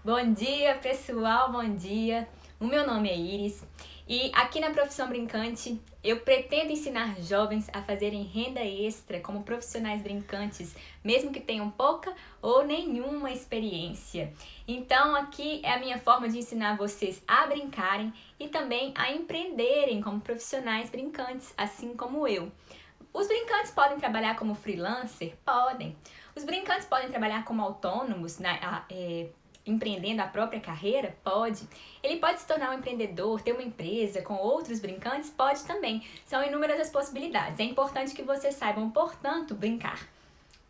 Bom dia, pessoal, bom dia. O meu nome é Iris e aqui na Profissão Brincante eu pretendo ensinar jovens a fazerem renda extra como profissionais brincantes, mesmo que tenham pouca ou nenhuma experiência. Então aqui é a minha forma de ensinar vocês a brincarem e também a empreenderem como profissionais brincantes, assim como eu. Os brincantes podem trabalhar como freelancer? Podem. Os brincantes podem trabalhar como autônomos, empreendendo a própria carreira? Pode. Ele pode se tornar um empreendedor, ter uma empresa com outros brincantes? Pode também. São inúmeras as possibilidades. É importante que vocês saibam, portanto, brincar.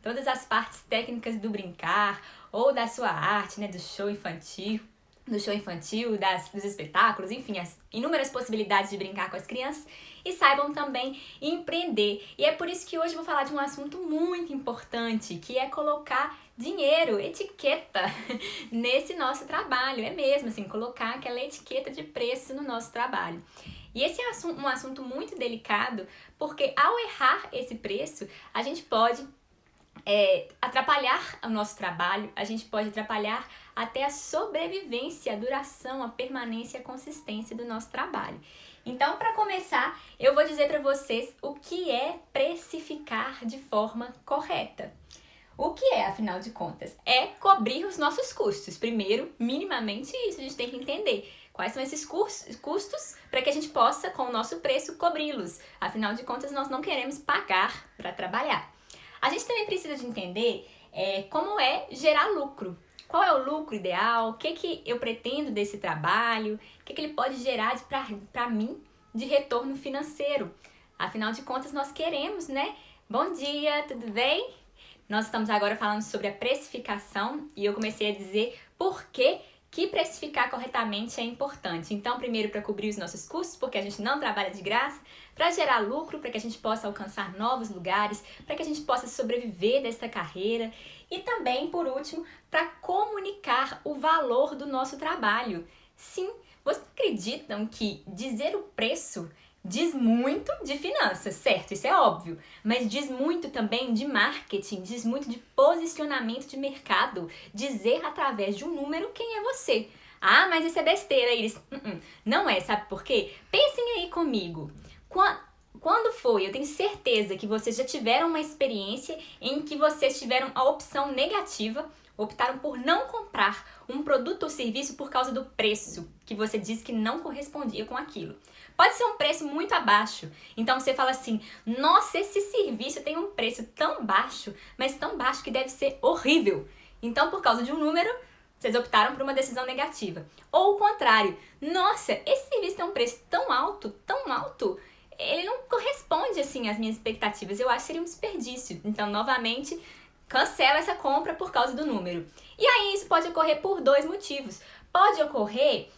Todas as partes técnicas do brincar ou da sua arte, do show infantil, dos espetáculos, enfim, as inúmeras possibilidades de brincar com as crianças e saibam também empreender. E é por isso que hoje eu vou falar de um assunto muito importante, que é colocar dinheiro, etiqueta nesse nosso trabalho. É mesmo, assim, colocar aquela etiqueta de preço no nosso trabalho. E esse é um assunto muito delicado, porque ao errar esse preço, a gente pode atrapalhar o nosso trabalho, a gente pode atrapalhar até a sobrevivência, a duração, a permanência, a consistência do nosso trabalho. Então, para começar, eu vou dizer para vocês o que é precificar de forma correta. O que é, afinal de contas? É cobrir os nossos custos. Primeiro, minimamente isso, a gente tem que entender. Quais são esses custos para que a gente possa, com o nosso preço, cobri-los. Afinal de contas, nós não queremos pagar para trabalhar. A gente também precisa de entender como é gerar lucro. Qual é o lucro ideal? O que eu pretendo desse trabalho? O que ele pode gerar para mim de retorno financeiro? Afinal de contas, nós queremos, né? Bom dia, tudo bem? Nós estamos agora falando sobre a precificação e eu comecei a dizer por que precificar corretamente é importante. Então, primeiro, para cobrir os nossos custos, porque a gente não trabalha de graça, para gerar lucro, para que a gente possa alcançar novos lugares, para que a gente possa sobreviver desta carreira e também, por último, para comunicar o valor do nosso trabalho. Sim, vocês acreditam que dizer o preço diz muito de finanças, certo? Isso é óbvio. Mas diz muito também de marketing, diz muito de posicionamento de mercado. Dizer através de um número quem é você. Ah, mas isso é besteira, Iris. Não é, sabe por quê? Pensem aí comigo. Quando foi? Eu tenho certeza que vocês já tiveram uma experiência em que vocês tiveram a opção negativa, optaram por não comprar um produto ou serviço por causa do preço que você disse que não correspondia com aquilo. Pode ser um preço muito abaixo. Então você fala assim, nossa, esse serviço tem um preço tão baixo, mas tão baixo que deve ser horrível. Então, por causa de um número, vocês optaram por uma decisão negativa. Ou o contrário, nossa, esse serviço tem um preço tão alto, ele não corresponde assim às minhas expectativas. Eu acho que seria um desperdício. Então, novamente, cancela essa compra por causa do número. E aí isso pode ocorrer por dois motivos. Pode ocorrer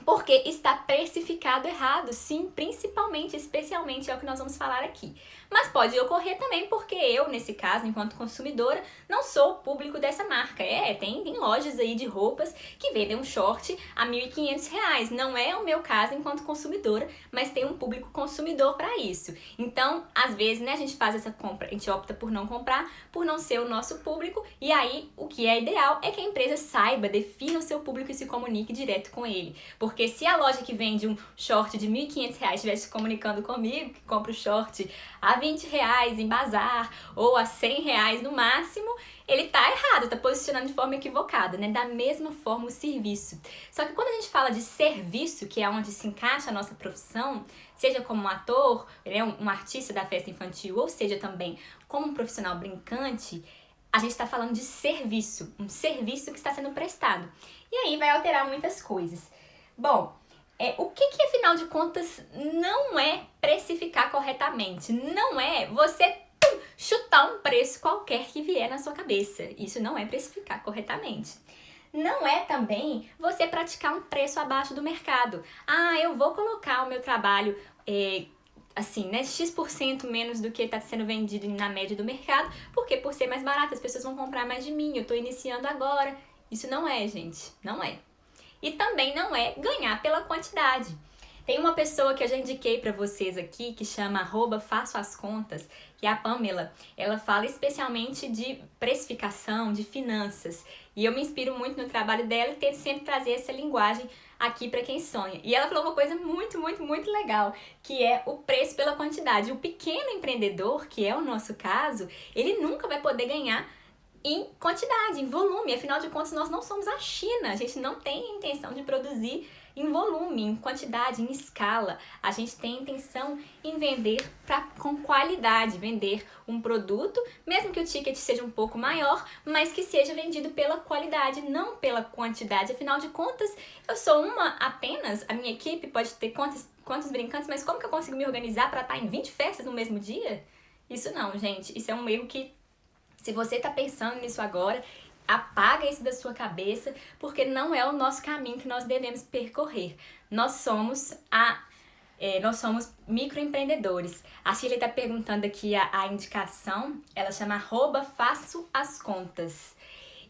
porque está precificado errado, sim, principalmente, especialmente é o que nós vamos falar aqui. Mas pode ocorrer também porque eu, nesse caso, enquanto consumidora, não sou o público dessa marca. Tem lojas aí de roupas que vendem um short a R$ 1.500. Não é o meu caso enquanto consumidora, mas tem um público consumidor para isso. Então, às vezes, a gente faz essa compra, a gente opta por não comprar, por não ser o nosso público, e aí o que é ideal é que a empresa saiba, defina o seu público e se comunique direto com ele. Porque se a loja que vende um short de R$ 1.500 estivesse comunicando comigo, que compra o short a R$ 20 em bazar ou a R$ 100 no máximo, ele tá errado, tá posicionando de forma equivocada, Da mesma forma o serviço. Só que quando a gente fala de serviço, que é onde se encaixa a nossa profissão, seja como um ator, um artista da festa infantil, ou seja também como um profissional brincante, a gente está falando de serviço, um serviço que está sendo prestado. E aí vai alterar muitas coisas. Bom, o que afinal de contas não é precificar corretamente? Não é você chutar um preço qualquer que vier na sua cabeça. Isso não é precificar corretamente. Não é também você praticar um preço abaixo do mercado. Ah, eu vou colocar o meu trabalho X% menos do que está sendo vendido na média do mercado, porque por ser mais barato as pessoas vão comprar mais de mim, eu estou iniciando agora. Isso não é, gente, não é. E também não é ganhar pela quantidade. Tem uma pessoa que eu já indiquei para vocês aqui, que chama @façoascontas, que é a Pamela. Ela fala especialmente de precificação, de finanças. E eu me inspiro muito no trabalho dela e tento sempre trazer essa linguagem aqui para quem sonha. E ela falou uma coisa muito, muito, muito legal, que é o preço pela quantidade. O pequeno empreendedor, que é o nosso caso, ele nunca vai poder ganhar em quantidade, em volume. Afinal de contas, nós não somos a China. A gente não tem intenção de produzir em volume, em quantidade, em escala. A gente tem intenção em vender com qualidade, vender um produto, mesmo que o ticket seja um pouco maior, mas que seja vendido pela qualidade, não pela quantidade. Afinal de contas, eu sou uma apenas, a minha equipe pode ter quantos brincantes, mas como que eu consigo me organizar para estar em 20 festas no mesmo dia? Isso não, gente. Isso é um erro que, se você está pensando nisso agora, apaga isso da sua cabeça, porque não é o nosso caminho que nós devemos percorrer. Nós somos microempreendedores. A Shirley está perguntando aqui a indicação, ela chama @façoascontas.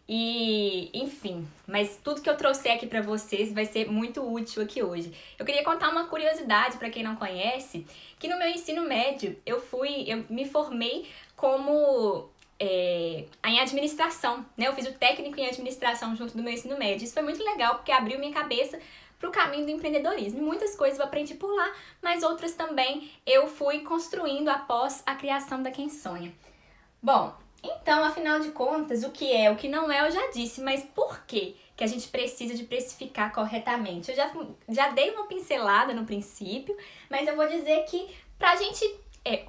E, enfim, mas tudo que eu trouxer aqui para vocês vai ser muito útil aqui hoje. Eu queria contar uma curiosidade para quem não conhece, que no meu ensino médio eu me formei como em administração, né? Eu fiz o técnico em administração junto do meu ensino médio. Isso foi muito legal, porque abriu minha cabeça para o caminho do empreendedorismo. Muitas coisas eu aprendi por lá, mas outras também eu fui construindo após a criação da Quem Sonha. Bom, então, afinal de contas, o que é, o que não é, eu já disse, mas por que a gente precisa de precificar corretamente? Eu já dei uma pincelada no princípio, mas eu vou dizer que pra gente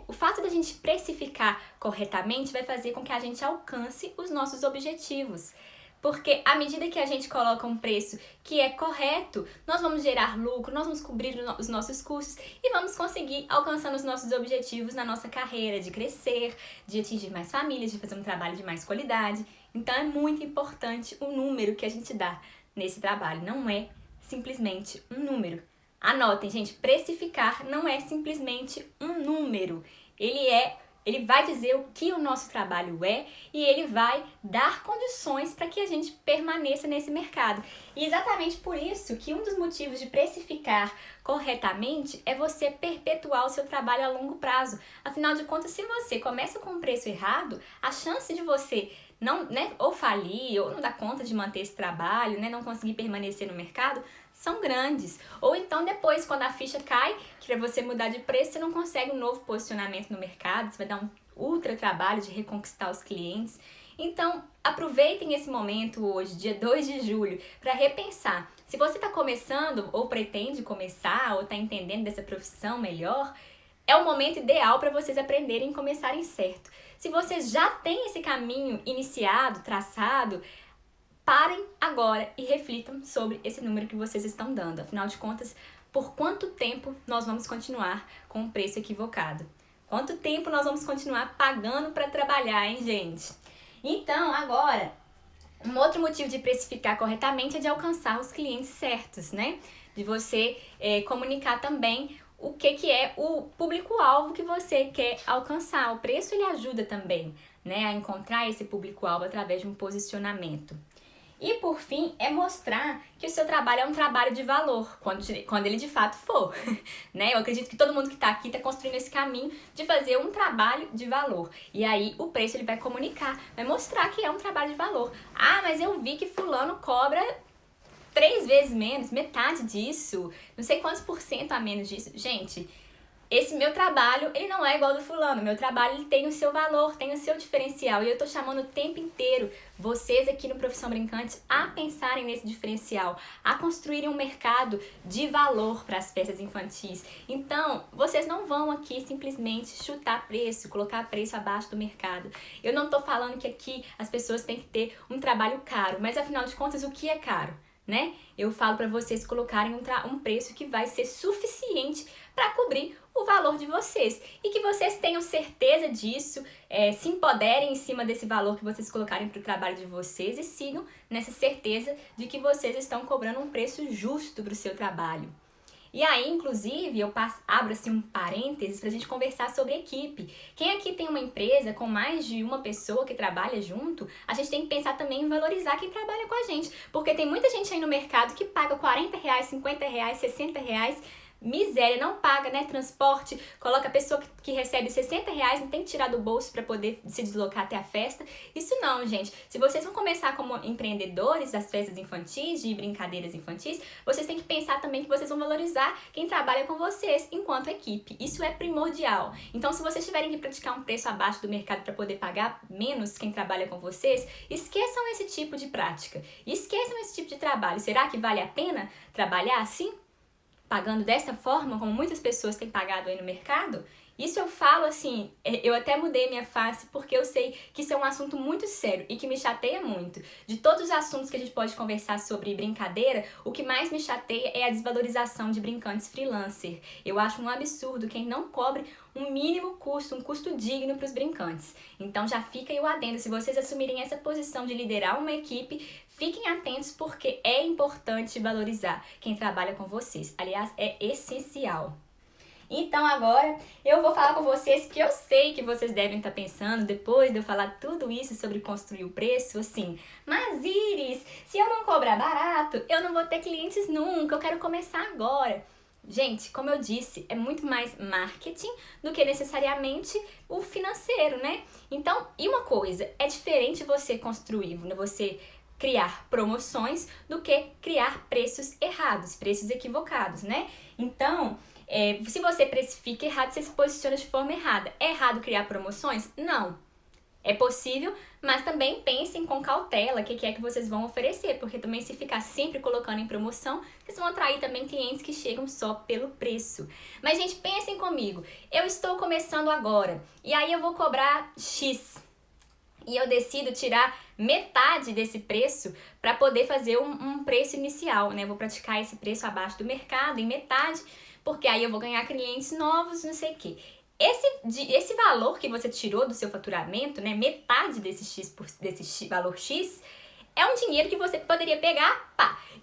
o fato da gente precificar corretamente vai fazer com que a gente alcance os nossos objetivos. Porque à medida que a gente coloca um preço que é correto, nós vamos gerar lucro, nós vamos cobrir os nossos custos e vamos conseguir alcançando os nossos objetivos na nossa carreira, de crescer, de atingir mais famílias, de fazer um trabalho de mais qualidade. Então é muito importante o número que a gente dá nesse trabalho, não é simplesmente um número. Anotem, gente, precificar não é simplesmente um número. Ele vai dizer o que o nosso trabalho é e ele vai dar condições para que a gente permaneça nesse mercado. E exatamente por isso que um dos motivos de precificar corretamente é você perpetuar o seu trabalho a longo prazo. Afinal de contas, se você começa com um preço errado, a chance de você não, ou falir, ou não dar conta de manter esse trabalho, não conseguir permanecer no mercado, são grandes. Ou então depois, quando a ficha cai, que para você mudar de preço, você não consegue um novo posicionamento no mercado, você vai dar um ultra trabalho de reconquistar os clientes. Então, aproveitem esse momento hoje, dia 2 de julho, para repensar. Se você está começando, ou pretende começar, ou está entendendo dessa profissão melhor, é o momento ideal para vocês aprenderem e começarem certo. Se vocês já têm esse caminho iniciado, traçado, parem agora e reflitam sobre esse número que vocês estão dando. Afinal de contas, por quanto tempo nós vamos continuar com o preço equivocado? Quanto tempo nós vamos continuar pagando para trabalhar, hein, gente? Então, agora, um outro motivo de precificar corretamente é de alcançar os clientes certos, né? De você comunicar também o que é o público-alvo que você quer alcançar. O preço ele ajuda também, né, a encontrar esse público-alvo através de um posicionamento. E por fim, é mostrar que o seu trabalho é um trabalho de valor, quando ele de fato for, né? Eu acredito que todo mundo que está aqui está construindo esse caminho de fazer um trabalho de valor. E aí o preço ele vai comunicar, vai mostrar que é um trabalho de valor. Ah, mas eu vi que fulano cobra 3 vezes menos, metade disso, não sei quantos % a menos disso. Gente, esse meu trabalho, ele não é igual ao do fulano. Meu trabalho, ele tem o seu valor, tem o seu diferencial. E eu tô chamando o tempo inteiro vocês aqui no Profissão Brincante a pensarem nesse diferencial, a construírem um mercado de valor para as festas infantis. Então, vocês não vão aqui simplesmente chutar preço, colocar preço abaixo do mercado. Eu não tô falando que aqui as pessoas têm que ter um trabalho caro, mas afinal de contas, o que é caro? Né? Eu falo para vocês colocarem um preço que vai ser suficiente para cobrir o valor de vocês e que vocês tenham certeza disso, se empoderem em cima desse valor que vocês colocarem para o trabalho de vocês e sigam nessa certeza de que vocês estão cobrando um preço justo para o seu trabalho. E aí, inclusive, eu abro assim um parênteses para a gente conversar sobre equipe. Quem aqui tem uma empresa com mais de uma pessoa que trabalha junto, a gente tem que pensar também em valorizar quem trabalha com a gente. Porque tem muita gente aí no mercado que paga R$40, R$50, R$60, miséria, não paga, né, transporte, coloca a pessoa que recebe R$60, não tem que tirar do bolso para poder se deslocar até a festa. Isso não, gente. Se vocês vão começar como empreendedores das festas infantis, de brincadeiras infantis, vocês têm que pensar também que vocês vão valorizar quem trabalha com vocês enquanto equipe. Isso é primordial. Então, se vocês tiverem que praticar um preço abaixo do mercado para poder pagar menos quem trabalha com vocês, esqueçam esse tipo de prática. Esqueçam esse tipo de trabalho. Será que vale a pena trabalhar assim? Pagando dessa forma, como muitas pessoas têm pagado aí no mercado? Isso eu falo assim, eu até mudei minha face porque eu sei que isso é um assunto muito sério e que me chateia muito. De todos os assuntos que a gente pode conversar sobre brincadeira, o que mais me chateia é a desvalorização de brincantes freelancer. Eu acho um absurdo quem não cobre um mínimo custo, um custo digno para os brincantes. Então já fica aí o adendo, se vocês assumirem essa posição de liderar uma equipe, fiquem atentos porque é importante valorizar quem trabalha com vocês. Aliás, é essencial. Então agora eu vou falar com vocês que eu sei que vocês devem estar pensando, depois de eu falar tudo isso sobre construir o preço, assim, mas Iris, se eu não cobrar barato, eu não vou ter clientes nunca, eu quero começar agora. Gente, como eu disse, é muito mais marketing do que necessariamente o financeiro, né? Então, e uma coisa, é diferente você construir, você criar promoções do que criar preços errados, preços equivocados, né? Então, se você precifica errado, você se posiciona de forma errada. É errado criar promoções? Não. É possível, mas também pensem com cautela o que é que vocês vão oferecer, porque também se ficar sempre colocando em promoção, vocês vão atrair também clientes que chegam só pelo preço. Mas, gente, pensem comigo. Eu estou começando agora, e aí eu vou cobrar X. E eu decido tirar metade desse preço para poder fazer um preço inicial, né? Vou praticar esse preço abaixo do mercado, em metade, porque aí eu vou ganhar clientes novos, não sei o quê. Esse valor que você tirou do seu faturamento, né, metade desse valor X, é um dinheiro que você poderia pegar,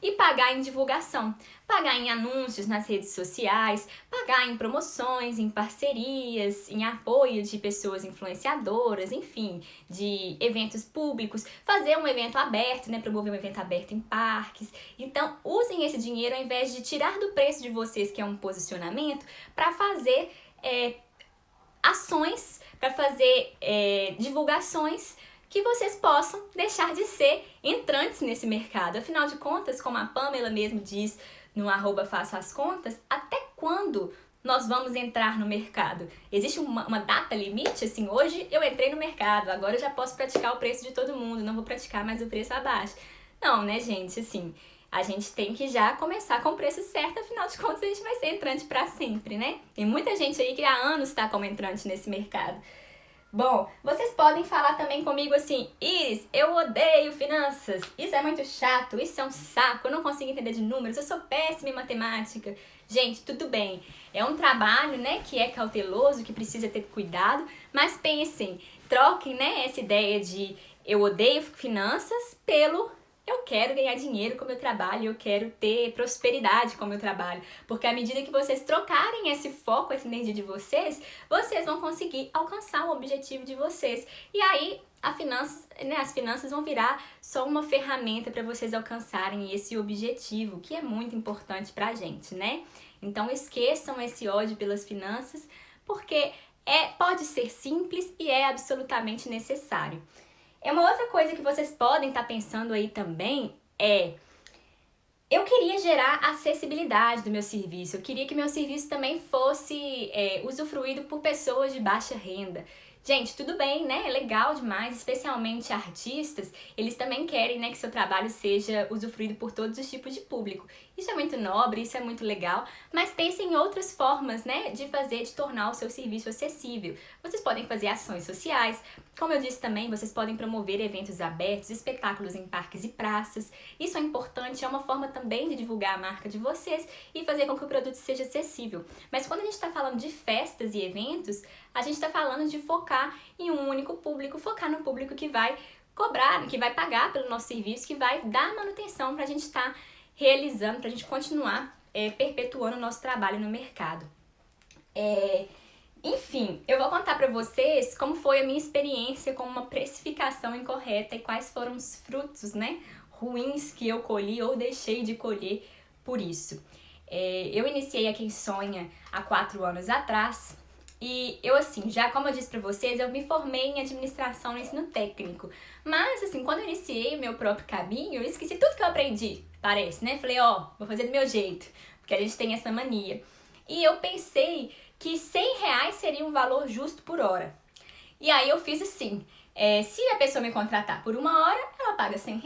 e pagar em divulgação, pagar em anúncios nas redes sociais, pagar em promoções, em parcerias, em apoio de pessoas influenciadoras, enfim, de eventos públicos, fazer um evento aberto, né, promover um evento aberto em parques. Então, usem esse dinheiro ao invés de tirar do preço de vocês, que é um posicionamento, para fazer ações, para fazer divulgações que vocês possam deixar de ser entrantes nesse mercado. Afinal de contas, como a Pamela mesmo diz no @façoascontas, até quando nós vamos entrar no mercado? Existe uma data limite? Assim, hoje eu entrei no mercado, agora eu já posso praticar o preço de todo mundo, não vou praticar mais o preço abaixo. Não, né, gente? Assim, a gente tem que já começar com o preço certo, afinal de contas a gente vai ser entrante para sempre, né? Tem muita gente aí que há anos está como entrante nesse mercado. Bom, vocês podem falar também comigo assim, Iris, eu odeio finanças, isso é muito chato, isso é um saco, eu não consigo entender de números, eu sou péssima em matemática. Gente, tudo bem, é um trabalho, né, que é cauteloso, que precisa ter cuidado, mas pensem, troquem, né, essa ideia de eu odeio finanças pelo eu quero ganhar dinheiro com o meu trabalho, eu quero ter prosperidade com o meu trabalho. Porque à medida que vocês trocarem esse foco, essa energia de vocês, vocês vão conseguir alcançar o objetivo de vocês. E aí, as finanças vão virar só uma ferramenta para vocês alcançarem esse objetivo, que é muito importante pra gente, né? Então esqueçam esse ódio pelas finanças, porque pode ser simples e é absolutamente necessário. Uma outra coisa que vocês podem estar pensando aí também eu queria gerar acessibilidade do meu serviço, eu queria que meu serviço também fosse usufruído por pessoas de baixa renda. Gente, tudo bem, né? É legal demais, especialmente artistas, eles também querem, né, que seu trabalho seja usufruído por todos os tipos de público. Isso é muito nobre, isso é muito legal, mas pensem em outras formas, né, de tornar o seu serviço acessível. Vocês podem fazer ações sociais, como eu disse também, vocês podem promover eventos abertos, espetáculos em parques e praças. Isso é importante, é uma forma também de divulgar a marca de vocês e fazer com que o produto seja acessível. Mas quando a gente está falando de festas e eventos, a gente está falando de focar em um único público, focar no público que vai cobrar, que vai pagar pelo nosso serviço, que vai dar manutenção para a gente estar realizando, para a gente continuar perpetuando o nosso trabalho no mercado. Enfim, eu vou contar para vocês como foi a minha experiência com uma precificação incorreta e quais foram os frutos, né, ruins que eu colhi ou deixei de colher por isso. Eu iniciei a Quem Sonha há 4 anos atrás. E eu, assim, já como eu disse pra vocês, eu me formei em administração no ensino técnico. Mas, assim, quando eu iniciei o meu próprio caminho, eu esqueci tudo que eu aprendi, parece, né? Falei, vou fazer do meu jeito, porque a gente tem essa mania. E eu pensei que R$ 100 seria um valor justo por hora. E aí eu fiz assim, se a pessoa me contratar por 1 hora, ela paga R$ 100.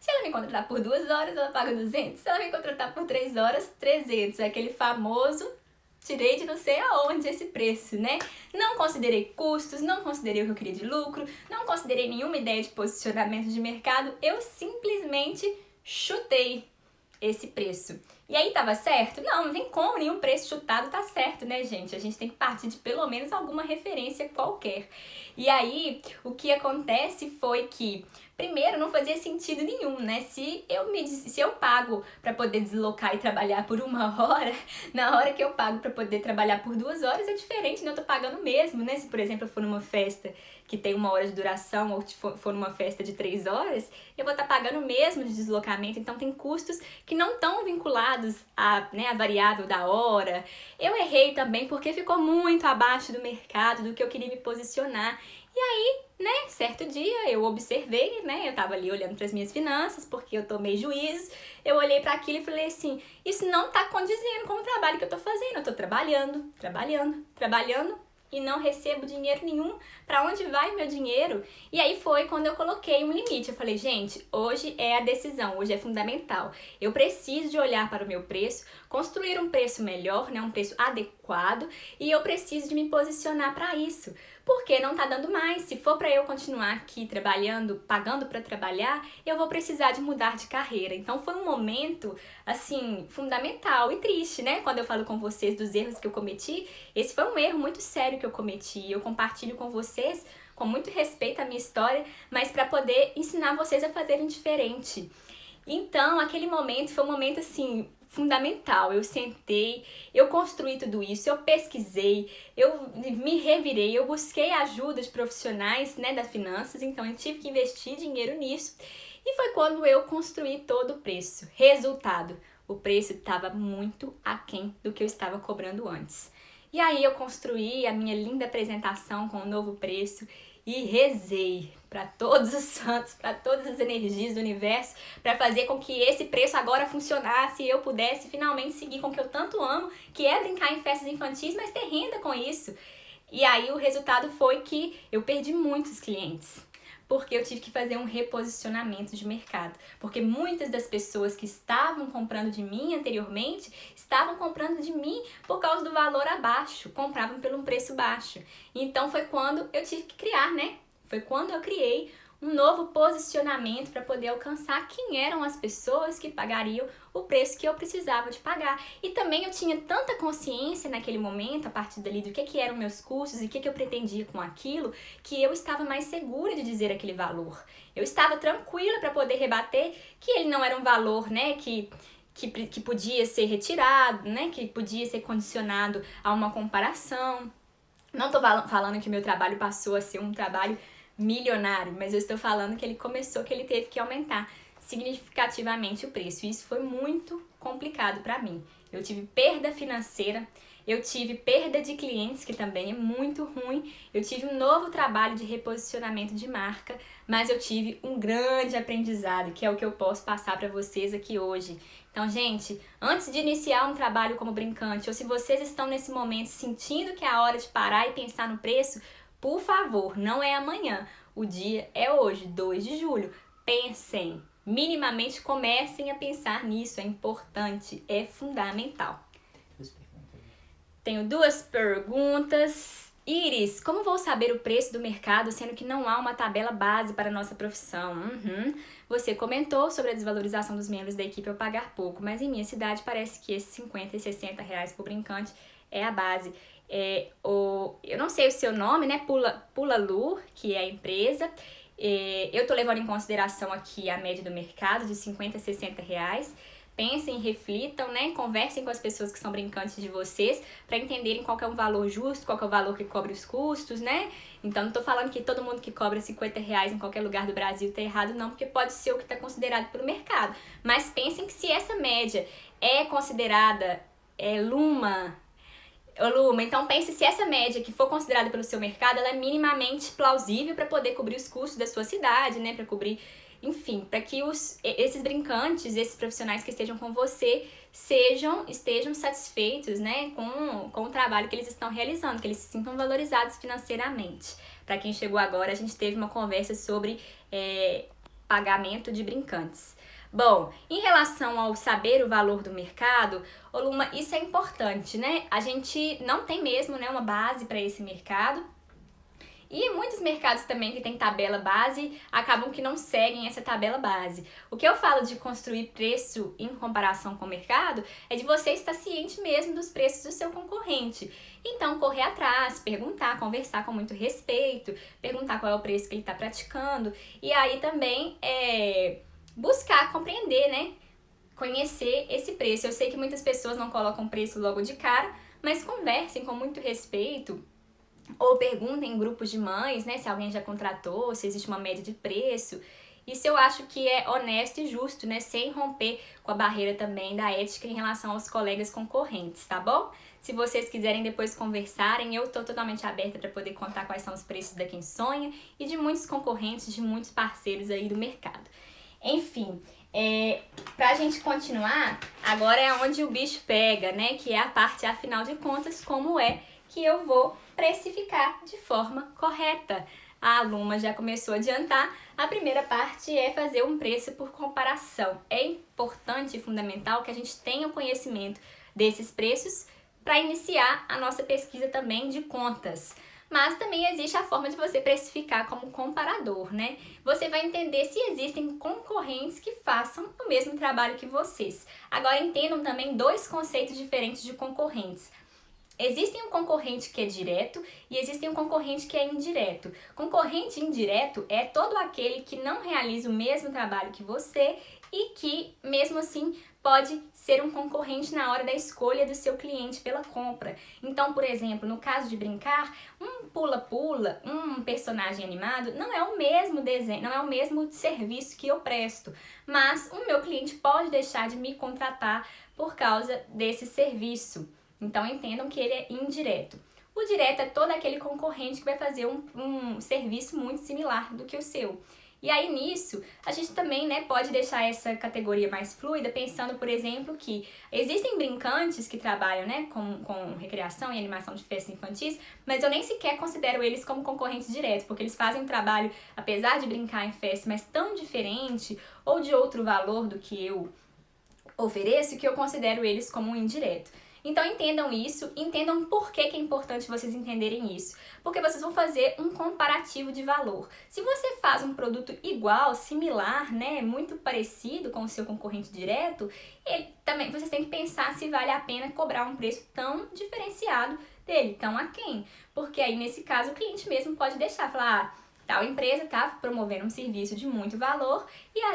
Se ela me contratar por 2 horas, ela paga 200. Se ela me contratar por 3 horas, 300. É aquele famoso tirei de não sei aonde esse preço, né? Não considerei custos, não considerei o que eu queria de lucro, não considerei nenhuma ideia de posicionamento de mercado, eu simplesmente chutei esse preço. E aí tava certo? Não tem como nenhum preço chutado tá certo, né, gente? A gente tem que partir de pelo menos alguma referência qualquer. E aí, o que acontece foi que primeiro, não fazia sentido nenhum, né? Se eu pago para poder deslocar e trabalhar por 1 hora, na hora que eu pago para poder trabalhar por 2 horas é diferente, né? Eu tô pagando mesmo, né? Se, por exemplo, eu for numa festa que tem 1 hora de duração ou for numa festa de 3 horas, eu vou estar pagando mesmo de deslocamento. Então, tem custos que não estão vinculados à variável da hora. Eu errei também porque ficou muito abaixo do mercado, do que eu queria me posicionar. E aí, né, certo dia eu observei, né, eu tava ali olhando para as minhas finanças, porque eu tomei juízo, eu olhei para aquilo e falei assim, isso não tá condizendo com o trabalho que eu tô fazendo, eu tô trabalhando e não recebo dinheiro nenhum. Para onde vai meu dinheiro? E aí foi quando eu coloquei um limite. Eu falei, gente, hoje é a decisão, hoje é fundamental. Eu preciso de olhar para o meu preço, construir um preço melhor, né, um preço adequado, e eu preciso de me posicionar para isso. Porque não tá dando mais. Se for para eu continuar aqui trabalhando, pagando para trabalhar, eu vou precisar de mudar de carreira. Então foi um momento, assim, fundamental e triste, né? Quando eu falo com vocês dos erros que eu cometi, esse foi um erro muito sério que eu cometi. Eu compartilho com vocês com muito respeito a minha história, mas para poder ensinar vocês a fazerem diferente. Então, aquele momento foi um momento, assim, fundamental. Eu sentei, eu construí tudo isso, eu pesquisei, eu me revirei, eu busquei ajuda de profissionais, né, das finanças, então eu tive que investir dinheiro nisso. E foi quando eu construí todo o preço. Resultado, o preço estava muito aquém do que eu estava cobrando antes. E aí eu construí a minha linda apresentação com o novo preço e rezei para todos os santos, para todas as energias do universo, para fazer com que esse preço agora funcionasse e eu pudesse finalmente seguir com o que eu tanto amo, que é brincar em festas infantis, mas ter renda com isso. E aí o resultado foi que eu perdi muitos clientes, porque eu tive que fazer um reposicionamento de mercado. Porque muitas das pessoas que estavam comprando de mim anteriormente, estavam comprando de mim por causa do valor abaixo, compravam pelo um preço baixo. Então foi quando eu tive que criar, né? Foi quando eu criei um novo posicionamento para poder alcançar quem eram as pessoas que pagariam o preço que eu precisava de pagar. E também eu tinha tanta consciência naquele momento, a partir dali, do que eram meus custos e o que eu pretendia com aquilo, que eu estava mais segura de dizer aquele valor. Eu estava tranquila para poder rebater que ele não era um valor, né, que podia ser retirado, né, que podia ser condicionado a uma comparação. Não estou falando que meu trabalho passou a ser um trabalho milionário, mas eu estou falando que ele teve que aumentar significativamente o preço. E isso foi muito complicado para mim. Eu tive perda financeira, eu tive perda de clientes, que também é muito ruim. Eu tive um novo trabalho de reposicionamento de marca, mas eu tive um grande aprendizado, que é o que eu posso passar para vocês aqui hoje. Então, gente, antes de iniciar um trabalho como brincante, ou se vocês estão nesse momento sentindo que é a hora de parar e pensar no preço, por favor, não é amanhã, o dia é hoje, 2 de julho. Pensem, minimamente comecem a pensar nisso, é importante, é fundamental. Tenho 2 perguntas. Iris, como vou saber o preço do mercado sendo que não há uma tabela base para a nossa profissão? Você comentou sobre a desvalorização dos membros da equipe ao pagar pouco, mas em minha cidade parece que esses 50 e 60 reais por brincante é a base. Eu não sei o seu nome, né? Pulalu, que é a empresa. Eu tô levando em consideração aqui a média do mercado de 50 a 60 reais. pensem, reflitam, né? Conversem com as pessoas que são brincantes de vocês para entenderem qual que é um valor justo, qual que é o valor que cobre os custos, né? Então não tô falando que todo mundo que cobra R$50 em qualquer lugar do Brasil tá errado não, porque pode ser o que está considerado pelo mercado. Mas pensem que se essa média é considerada Luma, então pense se essa média que for considerada pelo seu mercado, ela é minimamente plausível para poder cobrir os custos da sua cidade, né? Para cobrir, enfim, para que esses brincantes, esses profissionais que estejam com você estejam satisfeitos, né, com o trabalho que eles estão realizando, que eles se sintam valorizados financeiramente. Para quem chegou agora, a gente teve uma conversa sobre pagamento de brincantes. Bom, em relação ao saber o valor do mercado, Luma, isso é importante, né? A gente não tem mesmo, né, uma base para esse mercado. E muitos mercados também que tem tabela base acabam que não seguem essa tabela base. O que eu falo de construir preço em comparação com o mercado é de você estar ciente mesmo dos preços do seu concorrente. Então, correr atrás, perguntar, conversar com muito respeito, perguntar qual é o preço que ele está praticando. E aí também buscar compreender, né? Conhecer esse preço. Eu sei que muitas pessoas não colocam preço logo de cara, mas conversem com muito respeito. Ou perguntem em grupos de mães, né, se alguém já contratou, se existe uma média de preço. Isso eu acho que é honesto e justo, né, sem romper com a barreira também da ética em relação aos colegas concorrentes, tá bom? Se vocês quiserem depois conversarem, eu tô totalmente aberta para poder contar quais são os preços da Quem Sonha e de muitos concorrentes, de muitos parceiros aí do mercado. Enfim, pra gente continuar, agora é onde o bicho pega, né, que é a parte, afinal de contas, como é que eu vou precificar de forma correta. A Luma já começou a adiantar. A primeira parte é fazer um preço por comparação. É importante e fundamental que a gente tenha o conhecimento desses preços para iniciar a nossa pesquisa também de contas. Mas também existe a forma de você precificar como comparador, né? Você vai entender se existem concorrentes que façam o mesmo trabalho que vocês. Agora entendam também dois conceitos diferentes de concorrentes. Existem um concorrente que é direto e existem um concorrente que é indireto. Concorrente indireto é todo aquele que não realiza o mesmo trabalho que você e que, mesmo assim, pode ser um concorrente na hora da escolha do seu cliente pela compra. Então, por exemplo, no caso de brincar, um pula-pula, um personagem animado, não é o mesmo desenho, não é o mesmo serviço que eu presto, mas o meu cliente pode deixar de me contratar por causa desse serviço. Então, entendam que ele é indireto. O direto é todo aquele concorrente que vai fazer um serviço muito similar do que o seu. E aí, nisso, a gente também, né, pode deixar essa categoria mais fluida, pensando, por exemplo, que existem brincantes que trabalham, né, com recreação e animação de festas infantis, mas eu nem sequer considero eles como concorrentes diretos, porque eles fazem um trabalho, apesar de brincar em festa, mas tão diferente ou de outro valor do que eu ofereço, que eu considero eles como um indireto. Então entendam isso, entendam por que é importante vocês entenderem isso. Porque vocês vão fazer um comparativo de valor. Se você faz um produto igual, similar, né, muito parecido com o seu concorrente direto, também vocês têm que pensar se vale a pena cobrar um preço tão diferenciado dele, tão aquém. Porque aí, nesse caso, o cliente mesmo pode deixar, falar, tal empresa está promovendo um serviço de muito valor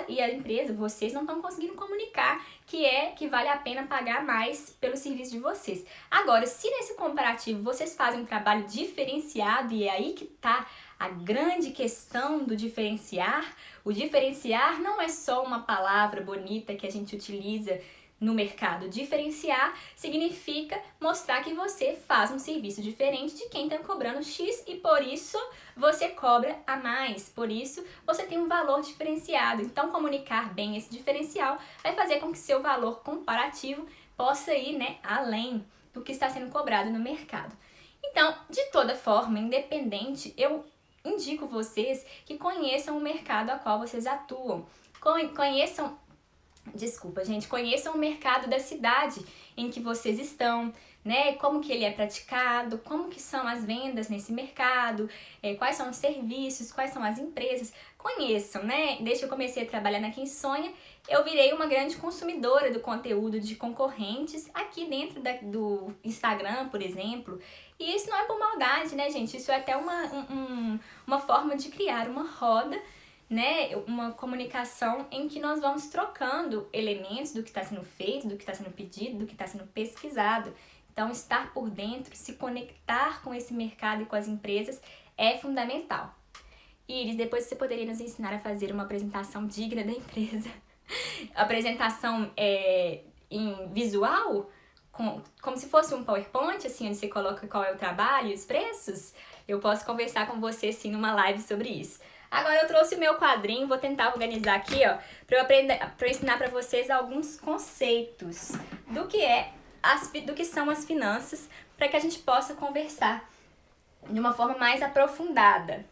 e a empresa, vocês não estão conseguindo comunicar que vale a pena pagar mais pelo serviço de vocês. Agora, se nesse comparativo vocês fazem um trabalho diferenciado, e é aí que está a grande questão do diferenciar, o diferenciar não é só uma palavra bonita que a gente utiliza no mercado. Diferenciar significa mostrar que você faz um serviço diferente de quem está cobrando X e por isso você cobra a mais, por isso você tem um valor diferenciado. Então, comunicar bem esse diferencial vai fazer com que seu valor comparativo possa ir, né, além do que está sendo cobrado no mercado. Então, de toda forma, independente, eu indico vocês que conheçam o mercado a qual vocês atuam, conheçam o mercado da cidade em que vocês estão, né? Como que ele é praticado, como que são as vendas nesse mercado, quais são os serviços, quais são as empresas. Conheçam, né? Desde que eu comecei a trabalhar na Quem Sonha, eu virei uma grande consumidora do conteúdo de concorrentes aqui dentro do Instagram, por exemplo. E isso não é por maldade, né, gente? Isso é até uma forma de criar uma roda né, uma comunicação em que nós vamos trocando elementos do que está sendo feito, do que está sendo pedido, do que está sendo pesquisado. Então, estar por dentro, se conectar com esse mercado e com as empresas é fundamental. Iris, depois você poderia nos ensinar a fazer uma apresentação digna da empresa? Apresentação em visual, como se fosse um PowerPoint, assim, onde você coloca qual é o trabalho e os preços? Eu posso conversar com você, sim, numa live sobre isso. Agora eu trouxe o meu quadrinho, vou tentar organizar aqui, ó, para eu ensinar para vocês alguns conceitos do que são as finanças, para que a gente possa conversar de uma forma mais aprofundada.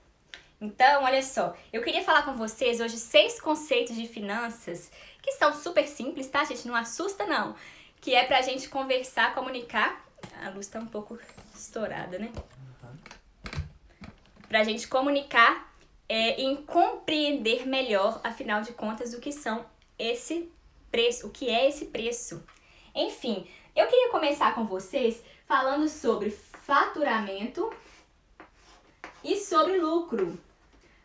Então, olha só, eu queria falar com vocês hoje 6 conceitos de finanças que são super simples, tá, gente? Não assusta, não. Que é pra gente conversar, comunicar. A luz tá um pouco estourada, né? Pra gente comunicar e compreender melhor, afinal de contas, o que são esse preço, o que é esse preço. Enfim, eu queria começar com vocês falando sobre faturamento e sobre lucro.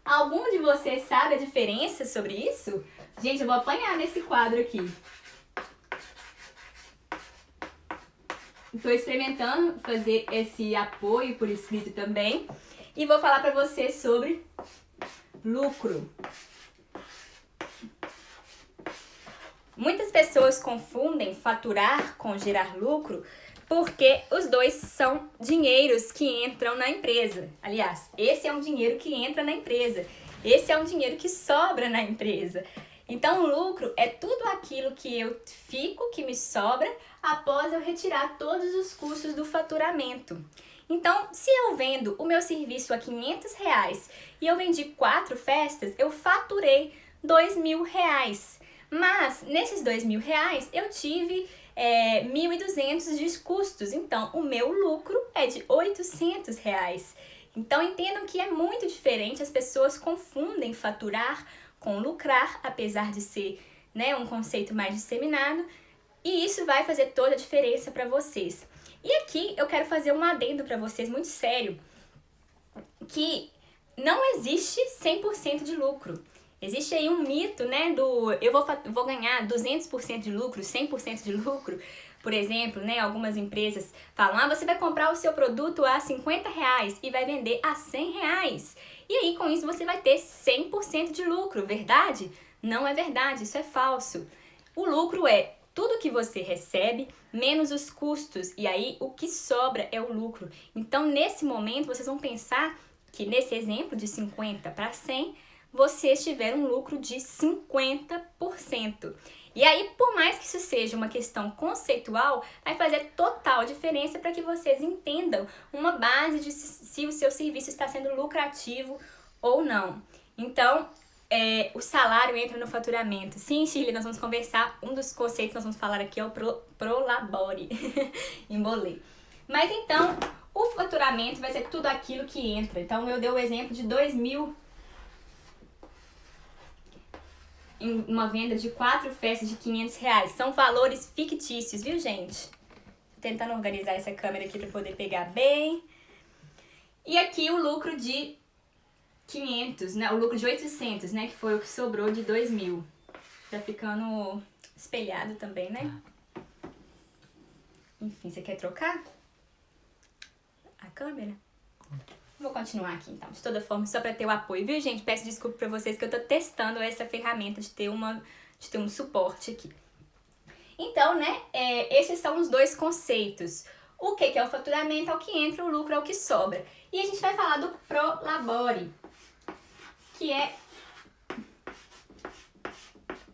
Algum de vocês sabe a diferença sobre isso? Gente, eu vou apanhar nesse quadro aqui. Estou experimentando fazer esse apoio por escrito também. E vou falar para vocês sobre lucro. Muitas pessoas confundem faturar com gerar lucro porque os dois são dinheiros que entram na empresa. Aliás, esse é um dinheiro que entra na empresa. Esse é um dinheiro que sobra na empresa. Então, o lucro é tudo aquilo que eu fico, que me sobra, após eu retirar todos os custos do faturamento. Então, se eu vendo o meu serviço a R$500 e eu vendi 4 festas, eu faturei R$2.000. Mas, nesses R$2.000, eu tive 1.200 de custos. Então, o meu lucro é de R$800. Então, entendam que é muito diferente. As pessoas confundem faturar com lucrar, apesar de ser, né, um conceito mais disseminado. E isso vai fazer toda a diferença para vocês. E aqui eu quero fazer um adendo para vocês muito sério, que não existe 100% de lucro. Existe aí um mito, né, do eu vou ganhar 200% de lucro, 100% de lucro. Por exemplo, né, algumas empresas falam, você vai comprar o seu produto a R$50 e vai vender a R$100. E aí, com isso, você vai ter 100% de lucro, verdade? Não é verdade, isso é falso. O lucro é tudo que você recebe, menos os custos, e aí o que sobra é o lucro. Então, nesse momento, vocês vão pensar que nesse exemplo de 50 para 100, vocês tiveram um lucro de 50%. E aí, por mais que isso seja uma questão conceitual, vai fazer total diferença para que vocês entendam uma base de se o seu serviço está sendo lucrativo ou não. Então, o salário entra no faturamento. Sim, Shirley, nós vamos conversar. Um dos conceitos que nós vamos falar aqui é o prolabore. Embolei. Mas então, o faturamento vai ser tudo aquilo que entra. Então, eu dei o exemplo de 2.000 em uma venda de 4 festas de R$500. São valores fictícios, viu, gente? Tô tentando organizar essa câmera aqui para poder pegar bem. E aqui o lucro de 500, né? O lucro de 800, né? Que foi o que sobrou de 2.000. Tá ficando espelhado também, né? Enfim, você quer trocar a câmera? Vou continuar aqui, então, de toda forma, só para ter o apoio, viu, gente? Peço desculpa para vocês que eu tô testando essa ferramenta de ter um suporte aqui. Então, né, esses são os dois conceitos. O que é o faturamento? É o que entra, o lucro é o que sobra. E a gente vai falar do prolabore, que é...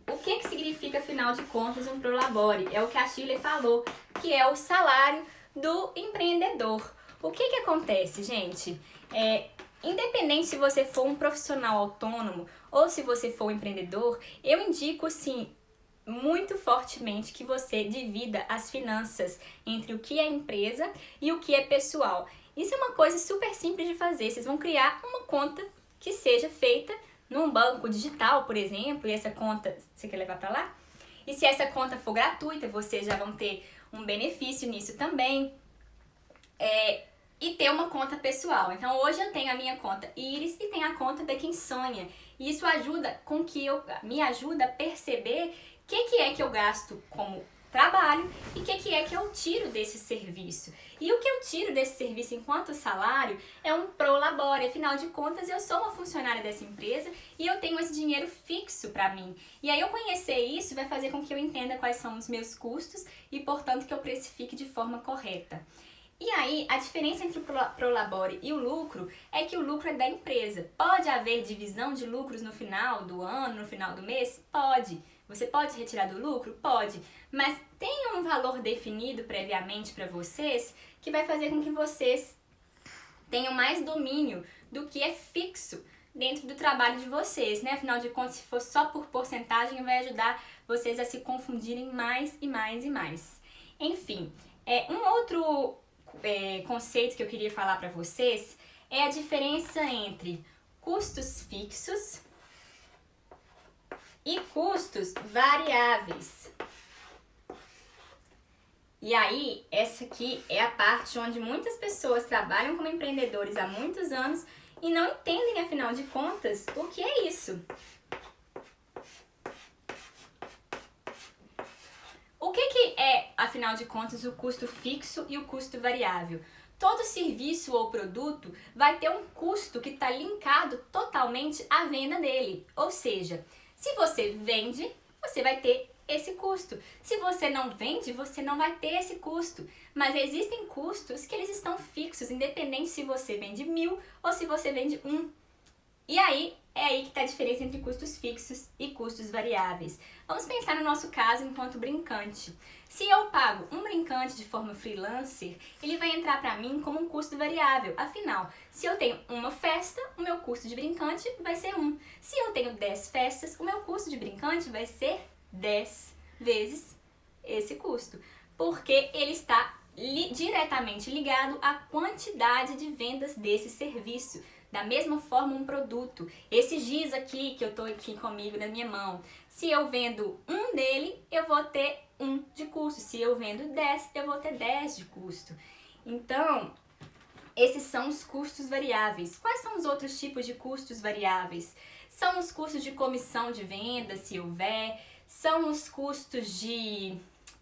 O que significa, afinal de contas, um prolabore? É o que a Shirley falou, que é o salário do empreendedor. O que acontece, gente? Independente se você for um profissional autônomo ou se você for um empreendedor, eu indico, sim, muito fortemente que você divida as finanças entre o que é empresa e o que é pessoal. Isso é uma coisa super simples de fazer. Vocês vão criar uma conta que seja feita num banco digital, por exemplo, e essa conta você quer levar para lá? E se essa conta for gratuita, vocês já vão ter um benefício nisso também. E ter uma conta pessoal. Então, hoje eu tenho a minha conta Iris e tenho a conta da Quem Sonha. E isso me ajuda a perceber o que é que eu gasto como trabalho e o que é que eu tiro desse serviço. E o que eu tiro desse serviço enquanto salário é um prolabore, afinal de contas eu sou uma funcionária dessa empresa e eu tenho esse dinheiro fixo para mim. E aí eu conhecer isso vai fazer com que eu entenda quais são os meus custos e, portanto, que eu precifique de forma correta. E aí, a diferença entre o prolabore e o lucro é que o lucro é da empresa. Pode haver divisão de lucros no final do ano, no final do mês? Pode. Você pode retirar do lucro? Pode. Mas tem um valor definido previamente para vocês que vai fazer com que vocês tenham mais domínio do que é fixo dentro do trabalho de vocês, né? Afinal de contas, se for só por porcentagem, vai ajudar vocês a se confundirem mais e mais e mais. Enfim, um outro conceito que eu queria falar para vocês é a diferença entre custos fixos e custos variáveis. E aí, essa aqui é a parte onde muitas pessoas trabalham como empreendedores há muitos anos e não entendem, afinal de contas, o que é isso. O que é, afinal de contas, o custo fixo e o custo variável? Todo serviço ou produto vai ter um custo que está linkado totalmente à venda dele. Ou seja, se você vende, você vai ter esse custo. Se você não vende, você não vai ter esse custo. Mas existem custos que eles estão fixos, independente se você vende 1.000 ou se você vende 1. E aí, é aí que está a diferença entre custos fixos e custos variáveis. Vamos pensar no nosso caso enquanto brincante. Se eu pago um brincante de forma freelancer, ele vai entrar para mim como um custo variável. Afinal, se eu tenho uma festa, o meu custo de brincante vai ser 1. Se eu tenho 10 festas, o meu custo de brincante vai ser 10 vezes esse custo. Porque ele está diretamente ligado à quantidade de vendas desse serviço. Da mesma forma, um produto. Esse giz aqui, que eu tô aqui comigo na minha mão, se eu vendo um dele, eu vou ter 1 de custo. Se eu vendo 10, eu vou ter 10 de custo. Então, esses são os custos variáveis. Quais são os outros tipos de custos variáveis? São os custos de comissão de venda, se houver. São os custos de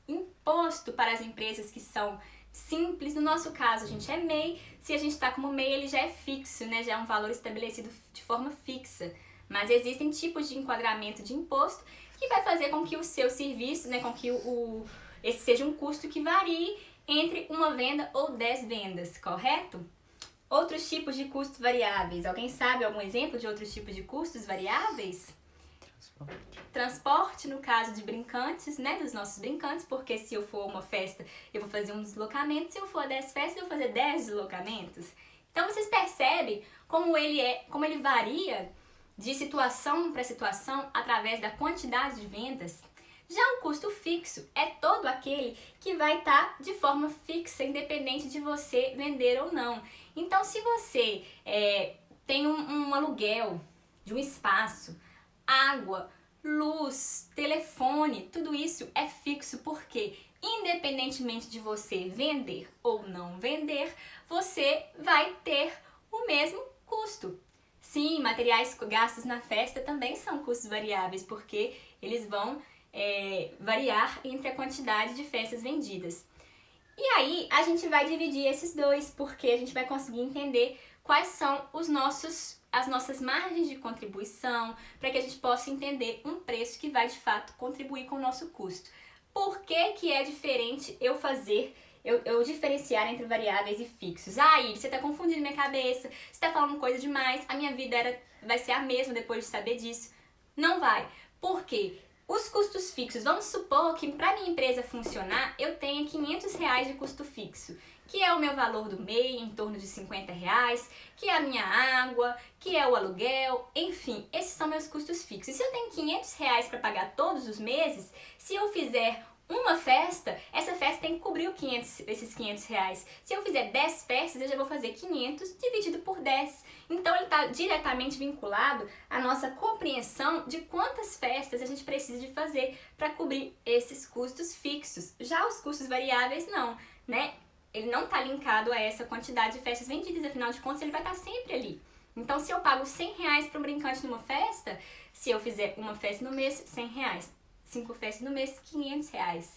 imposto para as empresas que são simples. No nosso caso, a gente é MEI. Se a gente está como MEI, ele já é fixo, né? Já é um valor estabelecido de forma fixa. Mas existem tipos de enquadramento de imposto que vai fazer com que o seu serviço, né, com que esse seja um custo que varie entre uma venda ou 10 vendas, correto? Outros tipos de custos variáveis. Alguém sabe algum exemplo de outros tipos de custos variáveis? Transporte, no caso de brincantes, né, dos nossos brincantes, porque se eu for uma festa, eu vou fazer um deslocamento, se eu for 10 festas, eu vou fazer 10 deslocamentos. Então vocês percebem como ele varia de situação para situação através da quantidade de vendas. Já o custo fixo é todo aquele que vai estar de forma fixa, independente de você vender ou não. Então, se você tem um aluguel de um espaço, água, luz, telefone, tudo isso é fixo porque, independentemente de você vender ou não vender, você vai ter o mesmo custo. Sim, materiais gastos na festa também são custos variáveis, porque eles vão variar entre a quantidade de festas vendidas. E aí, a gente vai dividir esses dois, porque a gente vai conseguir entender quais são as nossas margens de contribuição, para que a gente possa entender um preço que vai, de fato, contribuir com o nosso custo. Por que que é diferente eu diferenciar entre variáveis e fixos? Iris, você está confundindo minha cabeça, você está falando coisa demais, a minha vida vai ser a mesma depois de saber disso. Não vai. Por quê? Os custos fixos, vamos supor que para minha empresa funcionar, eu tenha R$500 de custo fixo, que é o meu valor do MEI, em torno de R$50, que é a minha água, que é o aluguel, enfim, esses são meus custos fixos. E se eu tenho R$500 para pagar todos os meses, se eu fizer uma festa, essa festa tem que cobrir esses R$500. Se eu fizer 10 festas, eu já vou fazer 500 dividido por 10. Então, ele está diretamente vinculado à nossa compreensão de quantas festas a gente precisa de fazer para cobrir esses custos fixos. Já os custos variáveis, não, né? Ele não está linkado a essa quantidade de festas vendidas, afinal de contas, ele vai estar sempre ali. Então, se eu pago R$100 para um brincante numa festa, se eu fizer uma festa no mês, R$100. 5 festas no mês, R$500.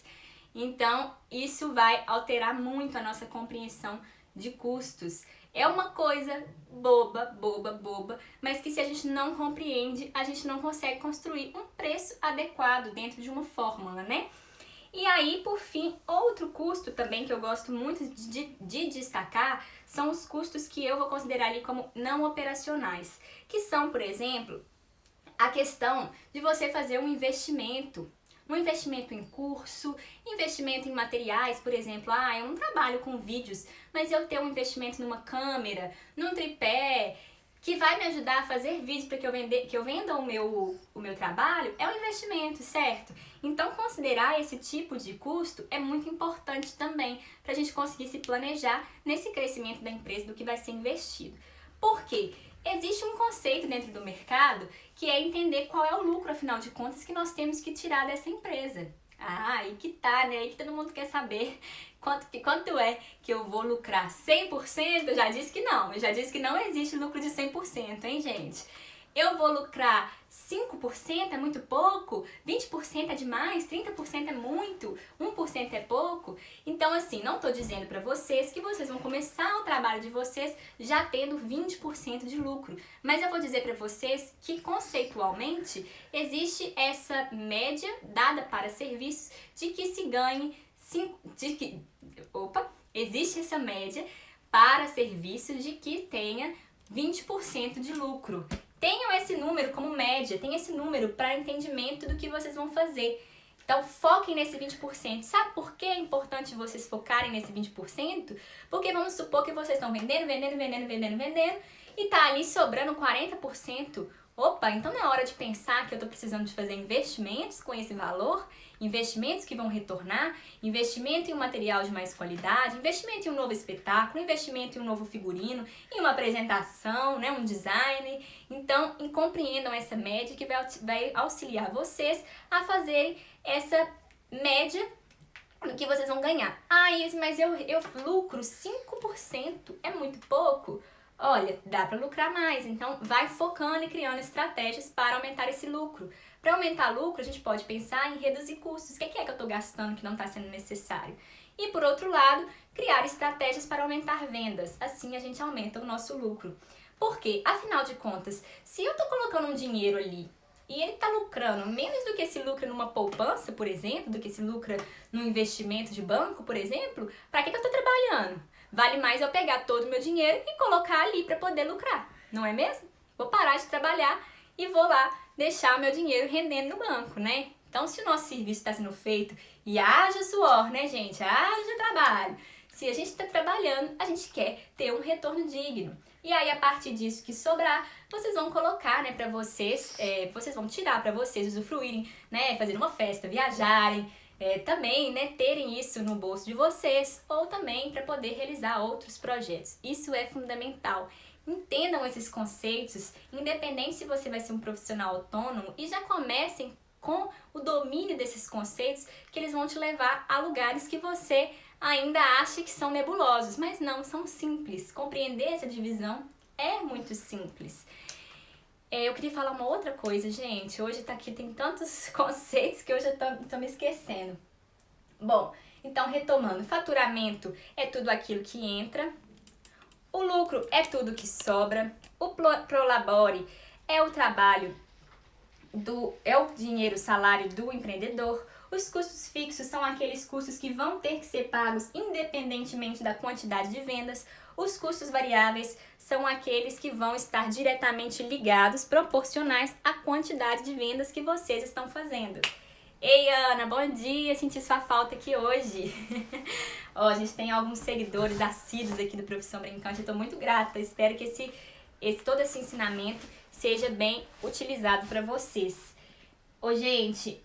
Então, isso vai alterar muito a nossa compreensão de custos. É uma coisa boba, mas que se a gente não compreende, a gente não consegue construir um preço adequado dentro de uma fórmula, né? E aí, por fim, outro custo também que eu gosto muito de destacar são os custos que eu vou considerar ali como não operacionais, que são, por exemplo, a questão de você fazer um investimento em curso, investimento em materiais, por exemplo, eu não trabalho com vídeos, mas eu tenho um investimento numa câmera, num tripé, que vai me ajudar a fazer vídeos para que eu venda o meu trabalho, é um investimento, certo? Então, considerar esse tipo de custo é muito importante também para a gente conseguir se planejar nesse crescimento da empresa, do que vai ser investido. Por quê? Existe um conceito dentro do mercado que é entender qual é o lucro, afinal de contas, que nós temos que tirar dessa empresa. Aí que tá, né? Aí que todo mundo quer saber quanto é que eu vou lucrar. 100%? Eu já disse que não. Eu já disse que não existe lucro de 100%, hein, gente? Eu vou lucrar 5%, é muito pouco? 20% é demais? 30% é muito? 1% é pouco? Então, assim, não tô dizendo para vocês que vocês vão começar o trabalho de vocês já tendo 20% de lucro. Mas eu vou dizer para vocês que, conceitualmente, existe essa média dada para serviços de que se ganhe... existe essa média para serviços de que tenha 20% de lucro. Tenham esse número como média, tenham esse número para entendimento do que vocês vão fazer. Então, foquem nesse 20%. Sabe por que é importante vocês focarem nesse 20%? Porque vamos supor que vocês estão vendendo e tá ali sobrando 40%. Opa, então não é hora de pensar que eu estou precisando de fazer investimentos com esse valor, investimentos que vão retornar, investimento em um material de mais qualidade, investimento em um novo espetáculo, investimento em um novo figurino, em uma apresentação, né, um design. Então, compreendam essa média que vai auxiliar vocês a fazerem essa média do que vocês vão ganhar. Isso, mas eu lucro 5%, é muito pouco? Olha, dá para lucrar mais, então vai focando e criando estratégias para aumentar esse lucro. Para aumentar lucro, a gente pode pensar em reduzir custos. O que é que eu estou gastando que não está sendo necessário? E, por outro lado, criar estratégias para aumentar vendas. Assim, a gente aumenta o nosso lucro. Por quê? Afinal de contas, se eu estou colocando um dinheiro ali e ele está lucrando menos do que se lucra numa poupança, por exemplo, do que se lucra num investimento de banco, por exemplo, para que eu estou trabalhando? Vale mais eu pegar todo o meu dinheiro e colocar ali para poder lucrar, não é mesmo? Vou parar de trabalhar e vou lá deixar o meu dinheiro rendendo no banco, né? Então, se o nosso serviço está sendo feito e haja suor, né, gente? Haja trabalho. Se a gente está trabalhando, a gente quer ter um retorno digno. E aí, a partir disso que sobrar, vocês vão colocar, né, para vocês, vocês vão tirar para vocês usufruírem, né, fazer uma festa, viajarem, também, né, terem isso no bolso de vocês, ou também para poder realizar outros projetos. Isso é fundamental. Entendam esses conceitos, independente se você vai ser um profissional autônomo, e já comecem com o domínio desses conceitos, que eles vão te levar a lugares que você ainda acha que são nebulosos, mas não, são simples. Compreender essa divisão é muito simples. Eu queria falar uma outra coisa, gente. Hoje tá aqui, tem tantos conceitos que eu já tô me esquecendo. Bom, então retomando, faturamento é tudo aquilo que entra, o lucro é tudo que sobra, o prolabore é o trabalho, é o dinheiro, o salário do empreendedor. Os custos fixos são aqueles custos que vão ter que ser pagos independentemente da quantidade de vendas. Os custos variáveis são aqueles que vão estar diretamente ligados, proporcionais à quantidade de vendas que vocês estão fazendo. Ei, Ana, bom dia! Senti sua falta aqui hoje. A gente tem alguns seguidores assíduos aqui do Profissão Brincante. Eu tô muito grata. Espero que todo esse ensinamento seja bem utilizado para vocês. Gente,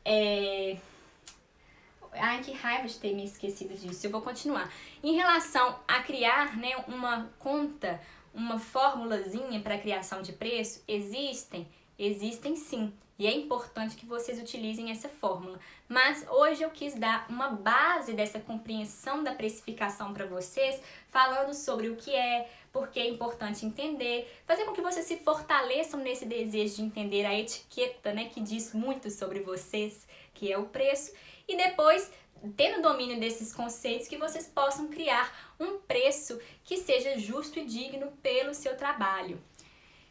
Ai, que raiva de ter me esquecido disso. Eu vou continuar. Em relação a criar, né, uma conta, uma formulazinha para criação de preço, existem Existem sim, e é importante que vocês utilizem essa fórmula. Mas hoje eu quis dar uma base dessa compreensão da precificação para vocês, falando sobre o que é, porque é importante entender, fazer com que vocês se fortaleçam nesse desejo de entender a etiqueta, né, que diz muito sobre vocês, que é o preço, e depois, tendo domínio desses conceitos, que vocês possam criar um preço que seja justo e digno pelo seu trabalho.